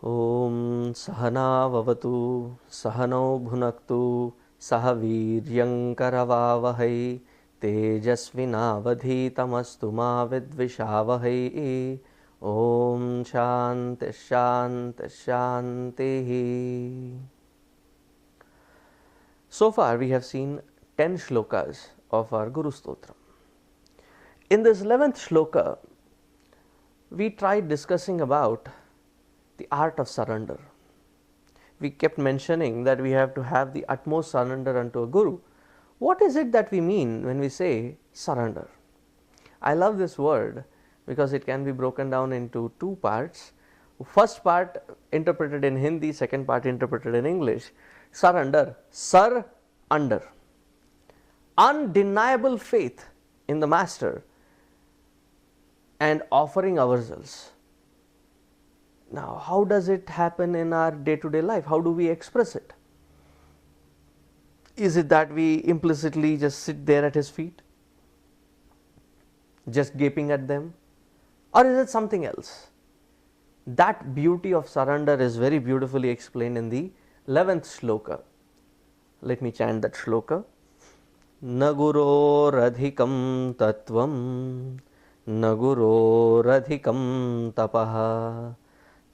Om Sahana Vavatu Sahano Bhunaktu Sahaviryamkaravavahai Tejasvinavadhitamastu ma vidvishavahai. Om Shanti Shanti Shanti. So far we have seen 10 shlokas of our Guru Stotra. In this 11th shloka, we tried discussing about the art of surrender. We kept mentioning that we have to have the utmost surrender unto a Guru. What is it that we mean when we say surrender? I love this word because it can be broken down into two parts. First part interpreted in Hindi, second part interpreted in English. Surrender, sar under. Undeniable faith in the Master and offering ourselves. Now, how does it happen in our day-to-day life? How do we express it? Is it that we implicitly just sit there at His feet, just gaping at them? Or is it something else? That beauty of surrender is very beautifully explained in the 11th shloka. Let me chant that shloka. Na guroradhikam tattvam, na guroradhikam tapaha,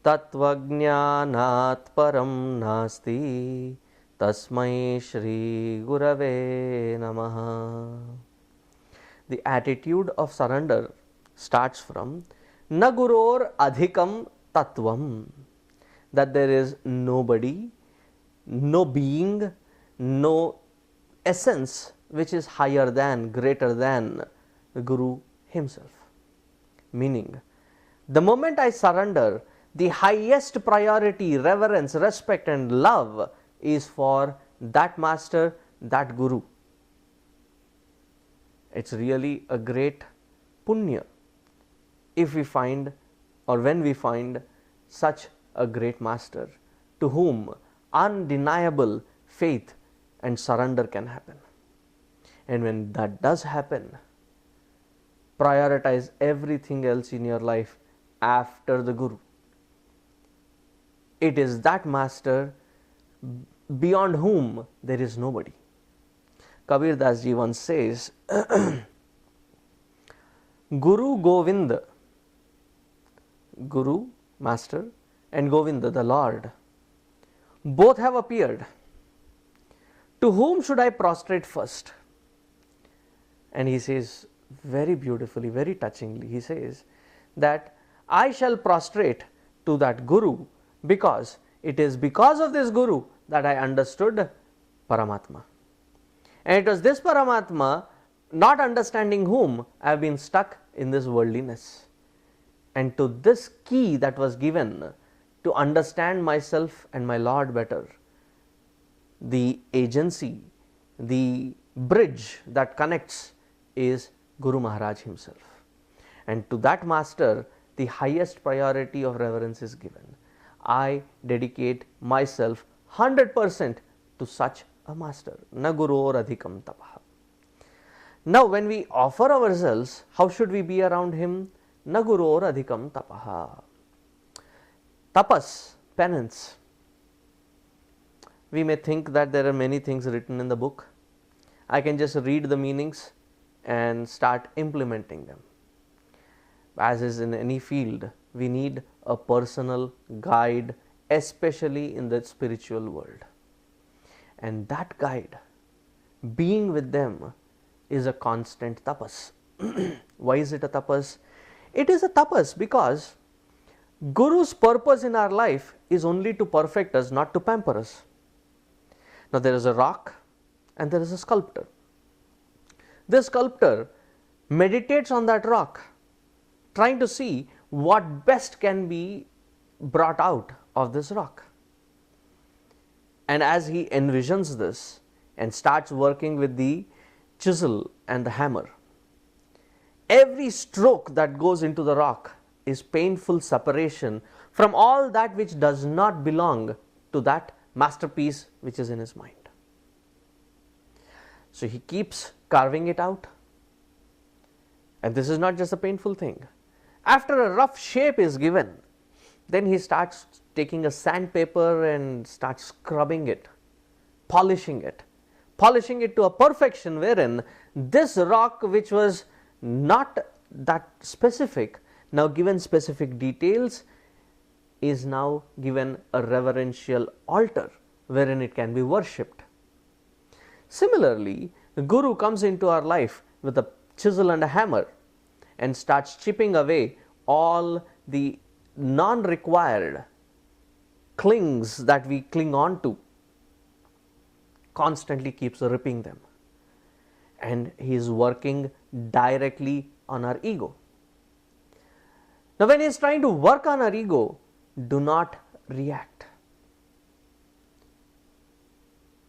तत्वज्ञानात् परं नास्ति तस्मै Shri gurave नमः. The attitude of surrender starts from na guror adhikam tattvam, that there is nobody, no being, no essence which is higher than, greater than the Guru himself. Meaning, the moment I surrender, the highest priority, reverence, respect and love is for that Master, that Guru. It's really a great punya if we find, or when we find, such a great Master to whom undeniable faith and surrender can happen. And when that does happen, prioritize everything else in your life after the Guru. It is that Master beyond whom there is nobody. Kabir Das ji once says, Guru Govind, Guru, Master, and Govinda, the Lord, both have appeared. To whom should I prostrate first? And he says very beautifully, very touchingly, he says that I shall prostrate to that Guru, because it is because of this Guru that I understood Paramatma. And it was this Paramatma, not understanding whom, I have been stuck in this worldliness. And to this key that was given to understand myself and my Lord better, the agency, the bridge that connects is Guru Maharaj himself. And to that Master, the highest priority of reverence is given. I dedicate myself 100% to such a Master. Na guror adhikam tapaha. Now, when we offer ourselves, how should we be around him? Na guror adhikam tapaha. Tapas, penance. We may think that there are many things written in the book. I can just read the meanings and start implementing them. As is in any field, we need a personal guide, especially in the spiritual world. And that guide, being with them, is a constant tapas. Why is it a tapas? It is a tapas because Guru's purpose in our life is only to perfect us, not to pamper us. Now, there is a rock and there is a sculptor. This sculptor meditates on that rock, trying to see what best can be brought out of this rock. And as he envisions this and starts working with the chisel and the hammer, every stroke that goes into the rock is painful separation from all that which does not belong to that masterpiece which is in his mind. So he keeps carving it out. And this is not just a painful thing. After a rough shape is given, Then he starts taking a sandpaper and starts scrubbing it, polishing it to a perfection wherein this rock, which was not that specific, now given specific details, is now given a reverential altar wherein it can be worshipped. Similarly, the Guru comes into our life with a chisel and a hammer and starts chipping away all the non-required clings that we cling on to, constantly keeps ripping them, and he is working directly on our ego. Now, when he is trying to work on our ego, do not react.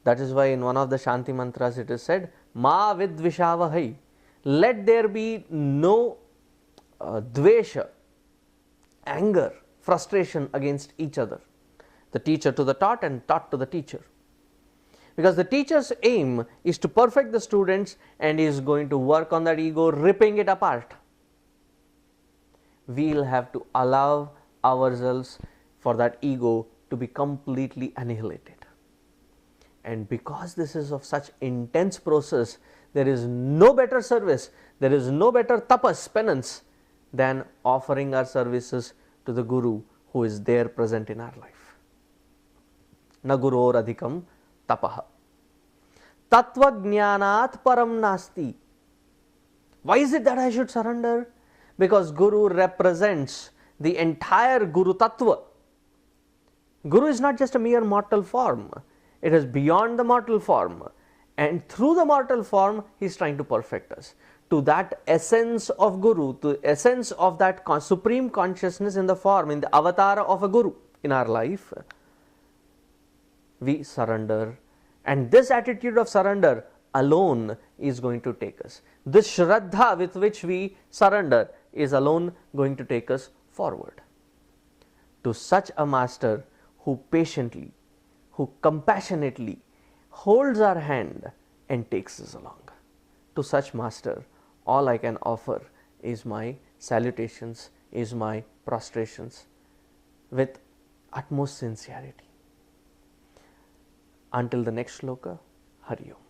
That is why in one of the Shanti mantras it is said, Ma vidvishavahai, let there be no dvesha, anger, frustration against each other. The teacher to the taught and taught to the teacher. Because the teacher's aim is to perfect the students and he is going to work on that ego, ripping it apart. We will have to allow ourselves for that ego to be completely annihilated. And because this is of such intense process, there is no better service, there is no better tapas, penance, than offering our services to the Guru who is there present in our life. Na guror adhikam tapaha. Tattva jnanat param nasti. Why is it that I should surrender? Because Guru represents the entire Guru Tattva. Guru is not just a mere mortal form. It is beyond the mortal form, and through the mortal form he is trying to perfect us to that essence of Guru, to essence of that supreme consciousness in the form, in the avatar of a Guru in our life. We surrender, and this attitude of surrender alone is going to take us. This Shraddha with which we surrender is alone going to take us forward to such a master who patiently, who compassionately holds our hand and takes us along. To such master, all I can offer is my salutations, is my prostrations with utmost sincerity. Until the next shloka, Hari Om.